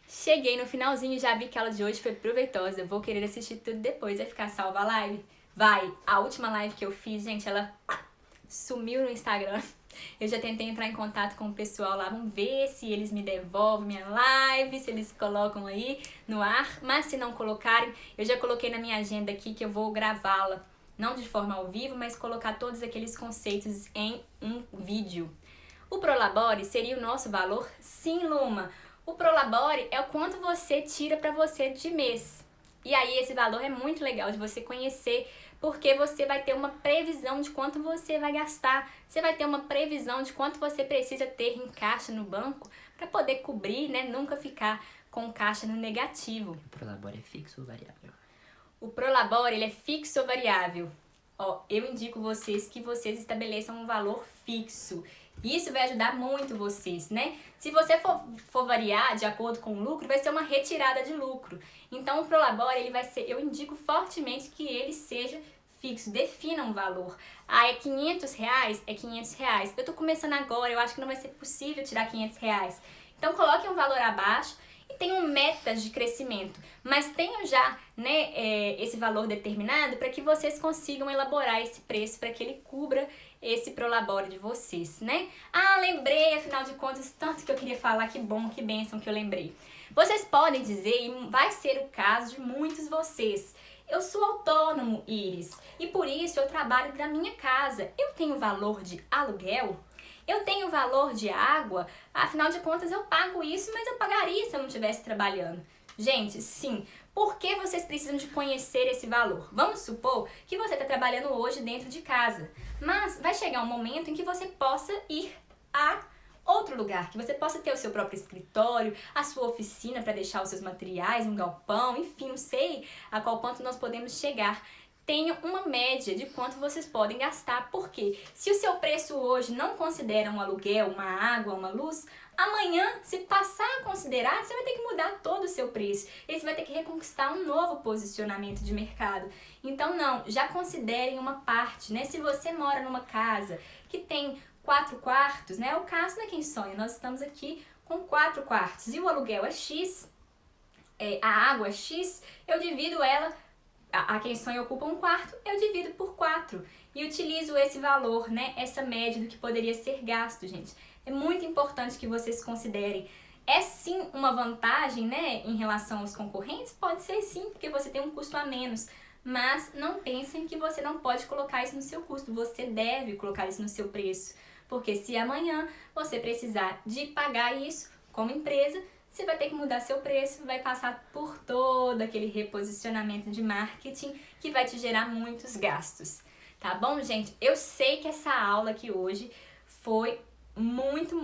Cheguei no finalzinho, já vi que a aula de hoje foi proveitosa. Vou querer assistir tudo depois, vai ficar salva a live? Vai! A última live que eu fiz, gente, ela sumiu no Instagram. Eu já tentei entrar em contato com o pessoal lá, vamos ver se eles me devolvem minha live, se eles colocam aí no ar. Mas se não colocarem, eu já coloquei na minha agenda aqui que eu vou gravá-la, não de forma ao vivo, mas colocar todos aqueles conceitos em um vídeo. O Prolabore seria o nosso valor? Sim, Luma! O Prolabore é o quanto você tira para você de mês. E aí esse valor é muito legal de você conhecer, porque você vai ter uma previsão de quanto você vai gastar. Você vai ter uma previsão de quanto você precisa ter em caixa no banco para poder cobrir, né? Nunca ficar com caixa no negativo. O Prolabore é fixo ou variável? O Prolabore, ele é fixo ou variável? Ó, eu indico vocês que vocês estabeleçam um valor fixo. Isso vai ajudar muito vocês, né? Se você for variar de acordo com o lucro, vai ser uma retirada de lucro. Então, o Prolabore, ele vai ser, eu indico fortemente que ele seja fixo, defina um valor. Ah, é 500 reais? É 500 reais. Eu tô começando agora, eu acho que não vai ser possível tirar 500 reais. Então, coloque um valor abaixo e tenham metas de crescimento, mas tenham já, né, esse valor determinado para que vocês consigam elaborar esse preço para que ele cubra esse Prolabore de vocês, né? Ah, lembrei, afinal de contas, tanto que eu queria falar, que bom, que bênção que eu lembrei. Vocês podem dizer, e vai ser o caso de muitos de vocês, eu sou autônomo, Iris, e por isso eu trabalho da minha casa. Eu tenho valor de aluguel? Eu tenho valor de água? Afinal de contas, eu pago isso, mas eu pagaria se eu não estivesse trabalhando. Gente, sim. Por que vocês precisam de conhecer esse valor? Vamos supor que você está trabalhando hoje dentro de casa, mas vai chegar um momento em que você possa ir a outro lugar, que você possa ter o seu próprio escritório, a sua oficina para deixar os seus materiais, um galpão, enfim, não sei a qual ponto nós podemos chegar. Tenham uma média de quanto vocês podem gastar, porque se o seu preço hoje não considera um aluguel, uma água, uma luz, amanhã, se passar a considerar, você vai ter que mudar todo o seu preço. E você vai ter que reconquistar um novo posicionamento de mercado. Então, não, já considerem uma parte, né? Se você mora numa casa que tem 4 quartos, né? É o caso da Quem Sonha. Nós estamos aqui com 4 quartos e o aluguel é X, a água é X, eu divido ela. A Quem Sonha ocupa um quarto, eu divido por 4 e utilizo esse valor, né? Essa média do que poderia ser gasto, gente. É muito importante que vocês considerem. É sim uma vantagem, né, em relação aos concorrentes? Pode ser sim, porque você tem um custo a menos. Mas não pensem que você não pode colocar isso no seu custo. Você deve colocar isso no seu preço. Porque se amanhã você precisar de pagar isso como empresa, você vai ter que mudar seu preço, vai passar por todo aquele reposicionamento de marketing que vai te gerar muitos gastos. Tá bom, gente? Eu sei que essa aula aqui hoje foi muito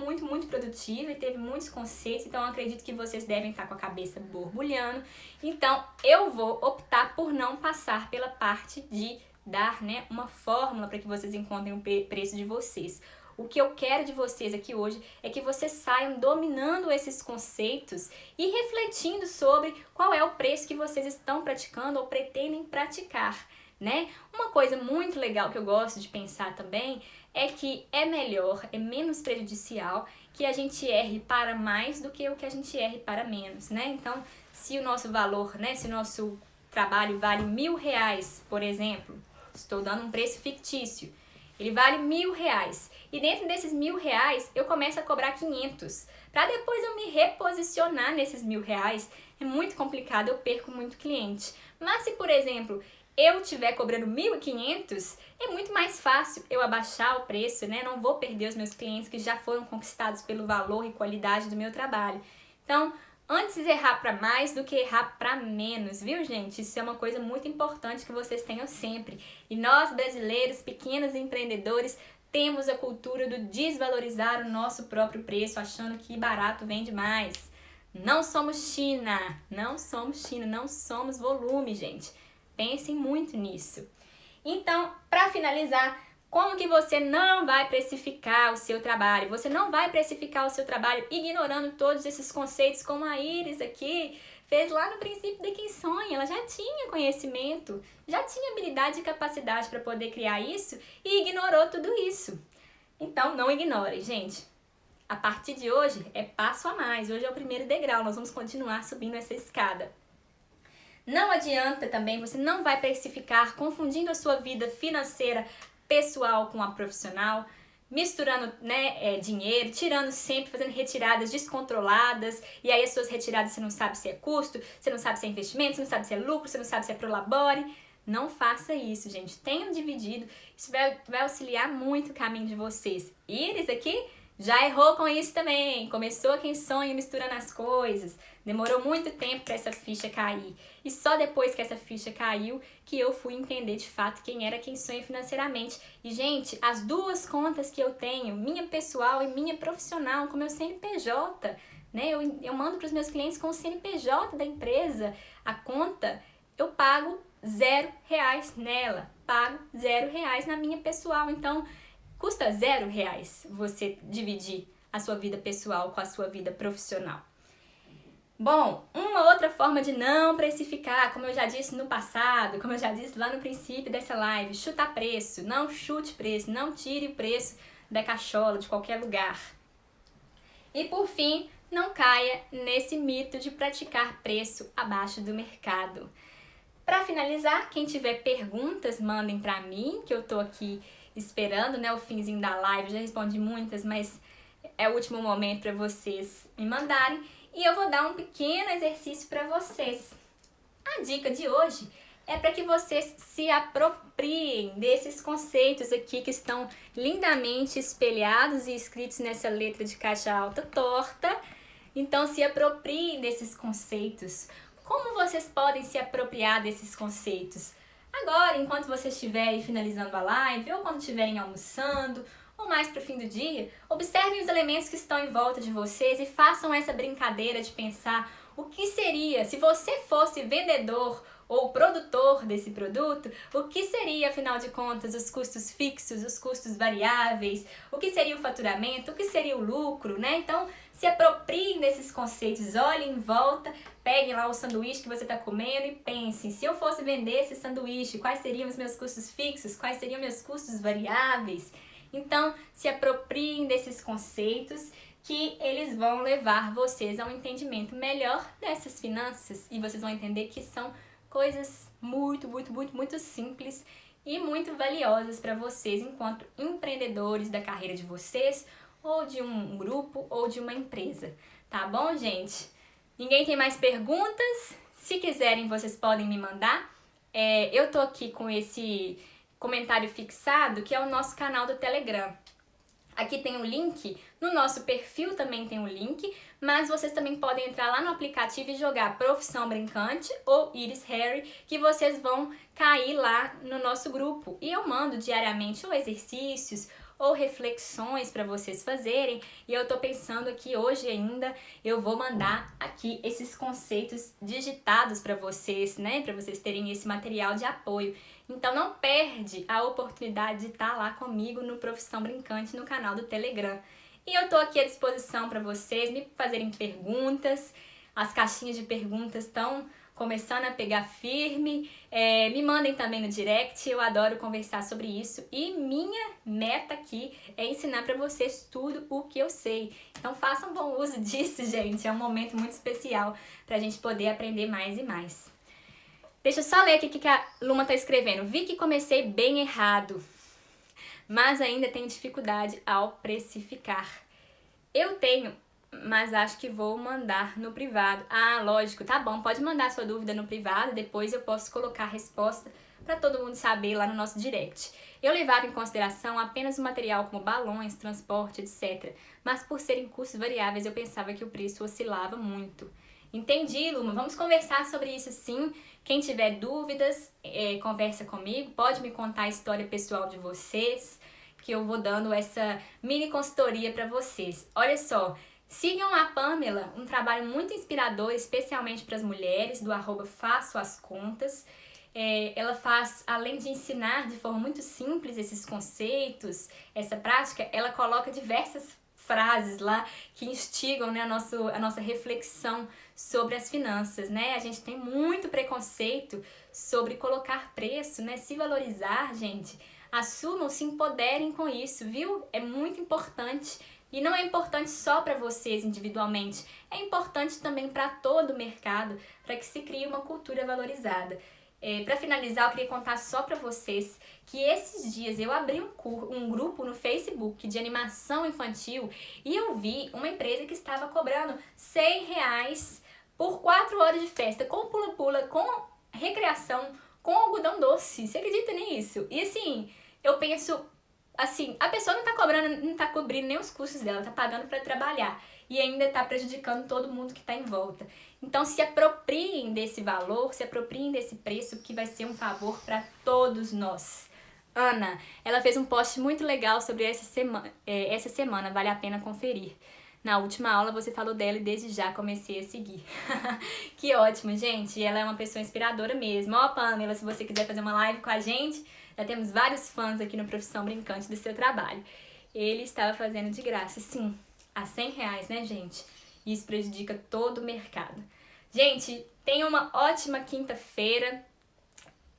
produtiva e teve muitos conceitos, então eu acredito que vocês devem estar com a cabeça borbulhando. Então, eu vou optar por não passar pela parte de dar, né, uma fórmula para que vocês encontrem o preço de vocês. O que eu quero de vocês aqui hoje é que vocês saiam dominando esses conceitos e refletindo sobre qual é o preço que vocês estão praticando ou pretendem praticar, né? Uma coisa muito legal que eu gosto de pensar também é que é melhor, é menos prejudicial que a gente erre para mais do que o que a gente erre para menos, né? Então, se o nosso valor, né, se o nosso trabalho vale R$1.000, por exemplo, estou dando um preço fictício, ele vale R$1.000 e dentro desses R$1.000 eu começo a cobrar 500 para depois eu me reposicionar nesses R$1.000. É muito complicado, eu perco muito cliente. Mas se, por exemplo, eu estiver cobrando 1.500, é muito mais fácil eu abaixar o preço, né? Não vou perder os meus clientes que já foram conquistados pelo valor e qualidade do meu trabalho. Então, antes errar para mais do que errar para menos, viu, gente? Isso é uma coisa muito importante que vocês tenham sempre. E nós, brasileiros, pequenos empreendedores, temos a cultura do desvalorizar o nosso próprio preço, achando que barato vende mais. Não somos China, não somos volume, gente. Pensem muito nisso. Então, para finalizar, como que você não vai precificar o seu trabalho? Você não vai precificar o seu trabalho ignorando todos esses conceitos, como a Iris aqui fez lá no princípio de Quem Sonha. Ela já tinha conhecimento, já tinha habilidade e capacidade para poder criar isso e ignorou tudo isso. Então, não ignorem, gente. A partir de hoje é passo a mais. Hoje é o primeiro degrau, nós vamos continuar subindo essa escada. Não adianta também, você não vai precificar confundindo a sua vida financeira pessoal com a profissional, misturando dinheiro, tirando sempre, fazendo retiradas descontroladas, e aí as suas retiradas você não sabe se é custo, você não sabe se é investimento, você não sabe se é lucro, você não sabe se é prolabore. Não faça isso, gente. Tenham dividido, isso vai auxiliar muito o caminho de vocês. Iris aqui já errou com isso também, começou Quem Sonha misturando as coisas, demorou muito tempo para essa ficha cair, e só depois que essa ficha caiu que eu fui entender de fato quem era Quem Sonha financeiramente. E gente, as duas contas que eu tenho, minha pessoal e minha profissional, com meu CNPJ, né, eu mando para os meus clientes com o CNPJ da empresa, a conta, eu pago R$0 nela, pago R$0 na minha pessoal, então custa R$0 você dividir a sua vida pessoal com a sua vida profissional. Bom, uma outra forma de não precificar, como eu já disse no passado, como eu já disse lá no princípio dessa live, chutar preço. Não chute preço, não tire o preço da cachola, de qualquer lugar. E por fim, não caia nesse mito de praticar preço abaixo do mercado. Para finalizar, quem tiver perguntas, mandem para mim, que eu tô aqui esperando, né, o finzinho da live. Já respondi muitas, mas é o último momento para vocês me mandarem. E eu vou dar um pequeno exercício para vocês. A dica de hoje é para que vocês se apropriem desses conceitos aqui que estão lindamente espelhados e escritos nessa letra de caixa alta torta. Então, se apropriem desses conceitos. Como vocês podem se apropriar desses conceitos? Agora, enquanto vocês estiverem finalizando a live, ou quando estiverem almoçando, ou mais para o fim do dia, observem os elementos que estão em volta de vocês e façam essa brincadeira de pensar o que seria, se você fosse vendedor ou produtor desse produto, o que seria, afinal de contas, os custos fixos, os custos variáveis, o que seria o faturamento, o que seria o lucro, né? Então, se apropriem desses conceitos, olhem em volta, peguem lá o sanduíche que você está comendo e pensem, se eu fosse vender esse sanduíche, quais seriam os meus custos fixos, quais seriam meus custos variáveis? Então, se apropriem desses conceitos que eles vão levar vocês a um entendimento melhor dessas finanças e vocês vão entender que são coisas muito simples e muito valiosas para vocês enquanto empreendedores da carreira de vocês ou de um grupo ou de uma empresa. Tá bom, gente? Ninguém tem mais perguntas? Se quiserem, vocês podem me mandar. Eu tô aqui com esse comentário fixado, que é o nosso canal do Telegram. Aqui tem um link, no nosso perfil também tem um link, mas vocês também podem entrar lá no aplicativo e jogar Profissão Brincante ou Iris Harry, que vocês vão cair lá no nosso grupo. E eu mando diariamente ou exercícios ou reflexões para vocês fazerem, e eu tô pensando que hoje ainda eu vou mandar aqui esses conceitos digitados para vocês, né, para vocês terem esse material de apoio. Então não perde a oportunidade de estar lá comigo no Profissão Brincante no canal do Telegram. E eu tô aqui à disposição para vocês me fazerem perguntas. As caixinhas de perguntas estão começando a pegar firme. Me mandem também no direct, eu adoro conversar sobre isso. E minha meta aqui é ensinar para vocês tudo o que eu sei. Então façam bom uso disso, gente. É um momento muito especial pra gente poder aprender mais e mais. Deixa eu só ler aqui o que a Luma tá escrevendo. Vi que comecei bem errado, mas ainda tenho dificuldade ao precificar. Eu tenho, mas acho que vou mandar no privado. Ah, lógico, tá bom, pode mandar sua dúvida no privado, depois eu posso colocar a resposta para todo mundo saber lá no nosso direct. Eu levava em consideração apenas o material como balões, transporte, etc. Mas por serem custos variáveis, eu pensava que o preço oscilava muito. Entendi, Luma. Vamos conversar sobre isso sim. Quem tiver dúvidas, conversa comigo. Pode me contar a história pessoal de vocês, que eu vou dando essa mini consultoria para vocês. Olha só, Sigam a Pamela, um trabalho muito inspirador, especialmente para as mulheres, do @faço as contas. Ela faz, além de ensinar de forma muito simples esses conceitos, essa prática, ela coloca diversas frases lá que instigam, né, a nossa reflexão sobre as finanças, né? A gente tem muito preconceito sobre colocar preço, né? Se valorizar, gente. Assumam, se empoderem com isso, viu? É muito importante. E não é importante só para vocês individualmente, é importante também para todo o mercado, para que se crie uma cultura valorizada. Para finalizar, eu queria contar só para vocês que esses dias eu abri um grupo no Facebook de animação infantil e eu vi uma empresa que estava cobrando R$100 por 4 horas de festa, com pula-pula, com recreação, com algodão doce. Você acredita nisso? E assim, eu penso, assim, a pessoa não tá cobrando, não tá cobrindo nem os custos dela, tá pagando para trabalhar e ainda tá prejudicando todo mundo que tá em volta. Então se apropriem desse valor, se apropriem desse preço que vai ser um favor para todos nós. Ana, ela fez um post muito legal sobre essa semana, vale a pena conferir. Na última aula você falou dela e desde já comecei a seguir. Que ótimo, gente. Ela é uma pessoa inspiradora mesmo. Ó, Pamela, se você quiser fazer uma live com a gente, já temos vários fãs aqui no Profissão Brincante do seu trabalho. Ele estava fazendo de graça, sim, a R$100, né, gente? Isso prejudica todo o mercado. Gente, tenha uma ótima quinta-feira.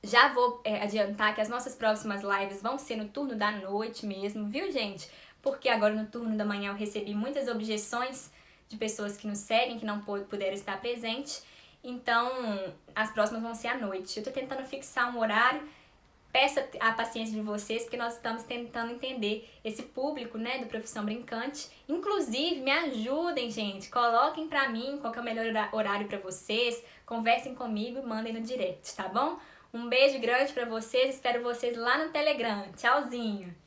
Já vou adiantar que as nossas próximas lives vão ser no turno da noite mesmo, viu, gente? Porque agora no turno da manhã eu recebi muitas objeções de pessoas que nos seguem, que não puderam estar presentes. Então, as próximas vão ser à noite. Eu tô tentando fixar um horário. Peço a paciência de vocês, porque nós estamos tentando entender esse público, né, do Profissão Brincante. Inclusive, me ajudem, gente. Coloquem pra mim qual que é o melhor horário pra vocês. Conversem comigo e mandem no direct, tá bom? Um beijo grande pra vocês. Espero vocês lá no Telegram. Tchauzinho!